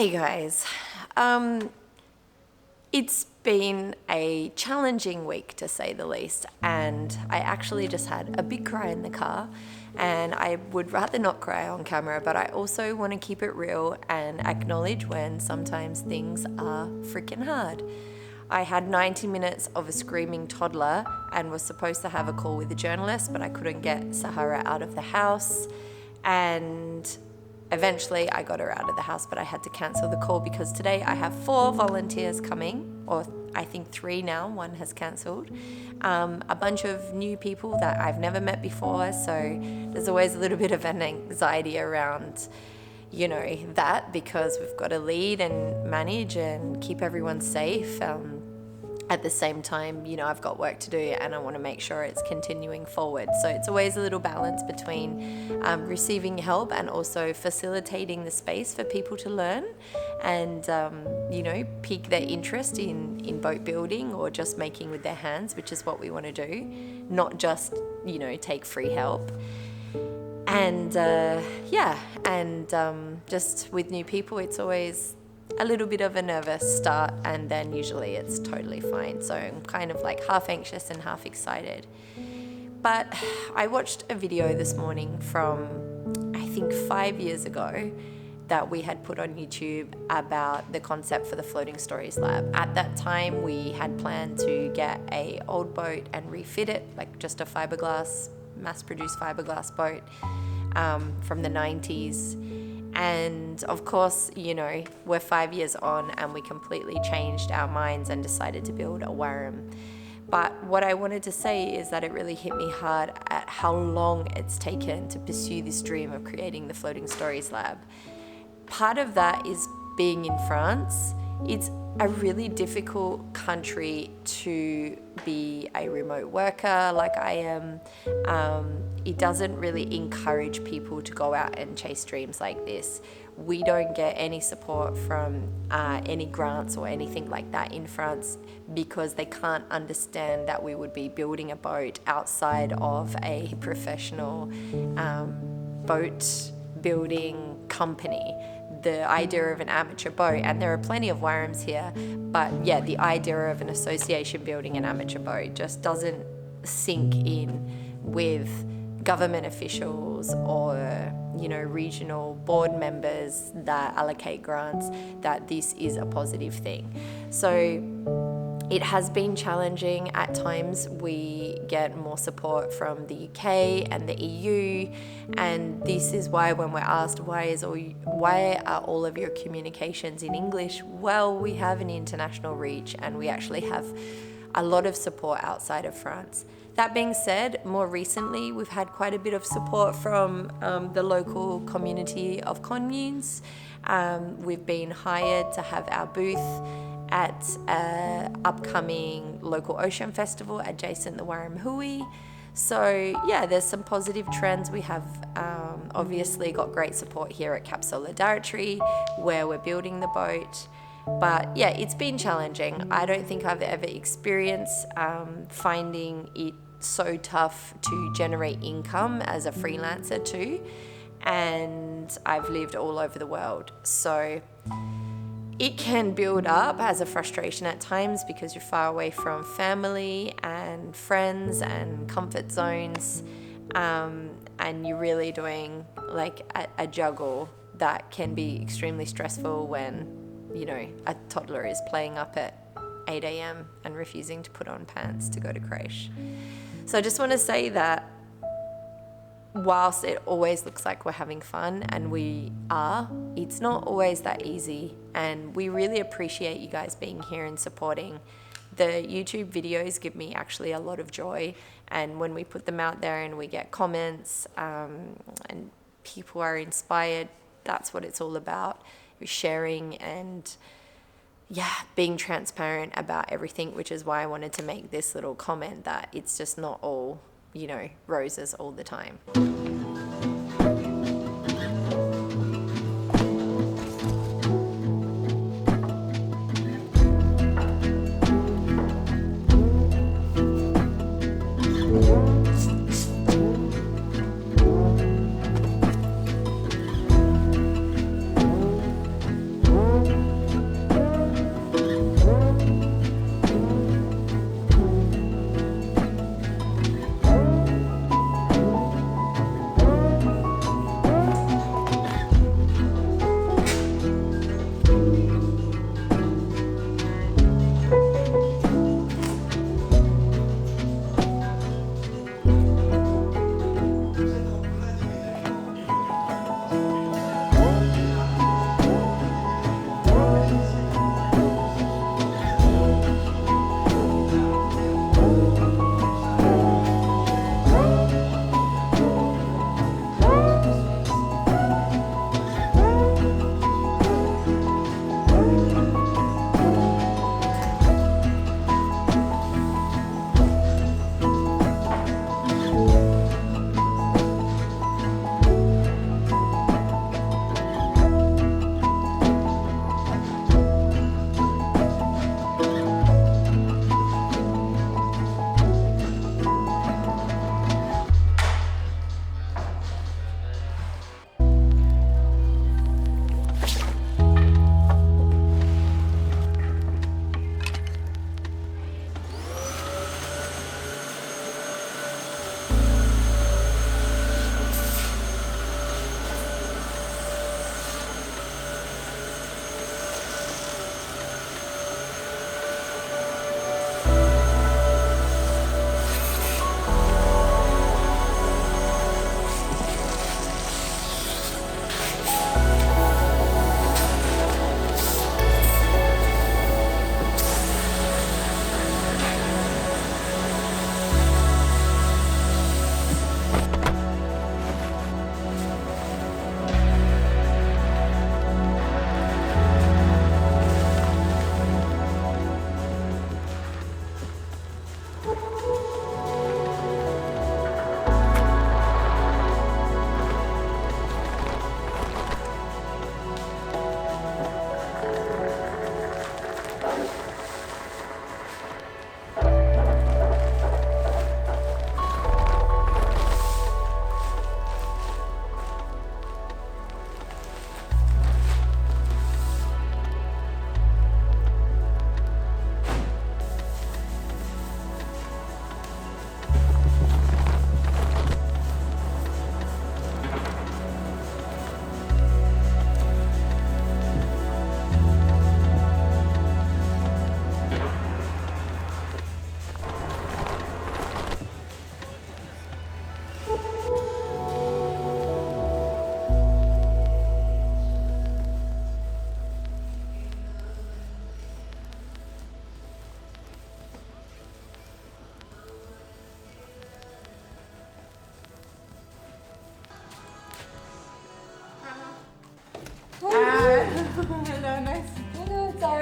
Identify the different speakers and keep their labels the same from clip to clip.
Speaker 1: Hey guys, it's been a challenging week to say the least, and I actually just had a big cry in the car, and I would rather not cry on camera, but I also want to keep it real and acknowledge when sometimes things are freaking hard. I had 90 minutes of a screaming toddler and was supposed to have a call with a journalist, but I couldn't get Sahara out of the house, and eventually I got her out of the house, but I had to cancel the call because today I have 4 volunteers coming, or I think 3 now, 1 has cancelled. A bunch of new people that I've never met before, so there's always a little bit of an anxiety around, that, because we've got to lead and manage and keep everyone safe. At the same time, I've got work to do and I want to make sure it's continuing forward. So it's always a little balance between receiving help and also facilitating the space for people to learn and, pique their interest in boat building or just making with their hands, which is what we want to do, not just, take free help. And just with new people, it's always a little bit of a nervous start, and then usually it's totally fine. So I'm kind of like half anxious and half excited. But I watched a video this morning from, I think 5 years ago, that we had put on YouTube about the concept for the Floating Stories Lab. At that time, we had planned to get a old boat and refit it, like just a fiberglass, mass-produced fiberglass boat from the 90s. And of course, we're 5 years on and we completely changed our minds and decided to build a warrum. But what I wanted to say is that it really hit me hard at how long it's taken to pursue this dream of creating the Floating Stories Lab. Part of that is being in France. It's a really difficult country to be a remote worker like I am. It doesn't really encourage people to go out and chase dreams like this. We don't get any support from any grants or anything like that in France because they can't understand that we would be building a boat outside of a professional boat building company. The idea of an amateur boat, and there are plenty of warrums here, but yeah, the idea of an association building an amateur boat just doesn't sink in with government officials or regional board members that allocate grants that this is a positive thing. So it has been challenging. At times we get more support from the UK and the EU, and this is why when we're asked why are all of your communications in English, well, we have an international reach and we actually have a lot of support outside of France. That being said, more recently we've had quite a bit of support from the local community of communes. We've been hired to have our booth at an upcoming local ocean festival adjacent the Warrum Hui. So yeah, there's some positive trends. We have obviously got great support here at Cap Solidarity where we're building the boat. But yeah, it's been challenging. I don't think I've ever experienced finding it so tough to generate income as a freelancer too. And I've lived all over the world. So it can build up as a frustration at times because you're far away from family and friends and comfort zones, and you're really doing like a juggle that can be extremely stressful when a toddler is playing up at 8 a.m. and refusing to put on pants to go to creche. So I just want to say that whilst it always looks like we're having fun, and we are, it's not always that easy, and we really appreciate you guys being here and supporting. The YouTube videos give me actually a lot of joy, and when we put them out there and we get comments and people are inspired, that's what it's all about. Sharing and being transparent about everything, which is why I wanted to make this little comment that it's just not all roses all the time.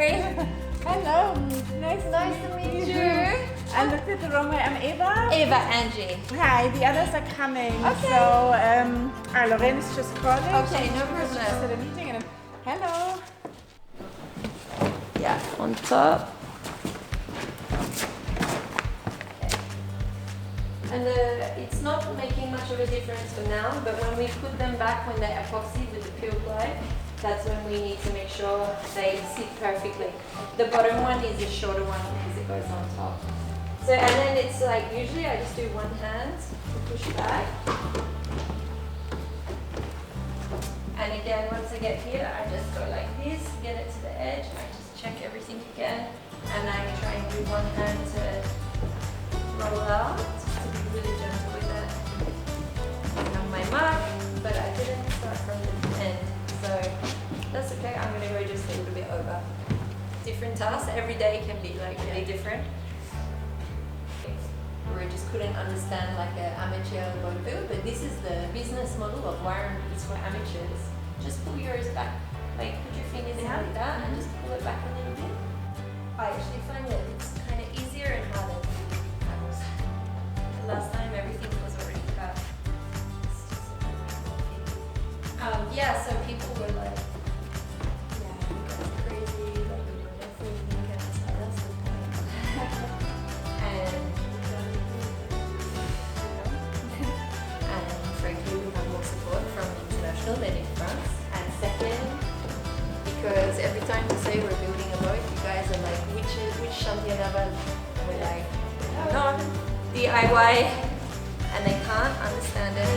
Speaker 1: Mary.
Speaker 2: Hello, nice
Speaker 1: to meet you.
Speaker 2: And look at the room. I'm Eva.
Speaker 1: Eva, Angie.
Speaker 2: Hi, the others are coming.
Speaker 1: Okay.
Speaker 2: So, Lorraine is just calling.
Speaker 1: Okay, no
Speaker 2: She's
Speaker 1: problem.
Speaker 2: just at a meeting. And hello.
Speaker 1: Yeah, on top. And it's not making much of a difference for now, but when we put them back when they're epoxied with the pure ply, that's when we need to make sure they sit perfectly. The bottom one is a shorter one because it goes on top. So, and then it's like, usually I just do one hand to push back. And again, once I get here, I just go like this, get it to the edge, I just check everything again, and I try and do one hand to roll out. Really gentle with it. I have my mark, but I didn't start from the end, so that's okay. I'm going to go just a little bit over. Different tasks. Every day can be like really different. We just couldn't understand like an amateur boat build, but this is the business model of wiring boots for amateurs. Just pull yours back, like put your fingers in like that, and just pull it back a little bit. I actually find that it's kind of easier and harder. Last time everything was already cut. Yeah, so people were like, yeah, you guys are crazy, like you know, they're fooling you guys, so that's the point. And frankly, we have more support from international than in France. And second, because every time we say we're building a boat, you guys are like, which chantier naval? And we're like, no. DIY, and they can't understand it.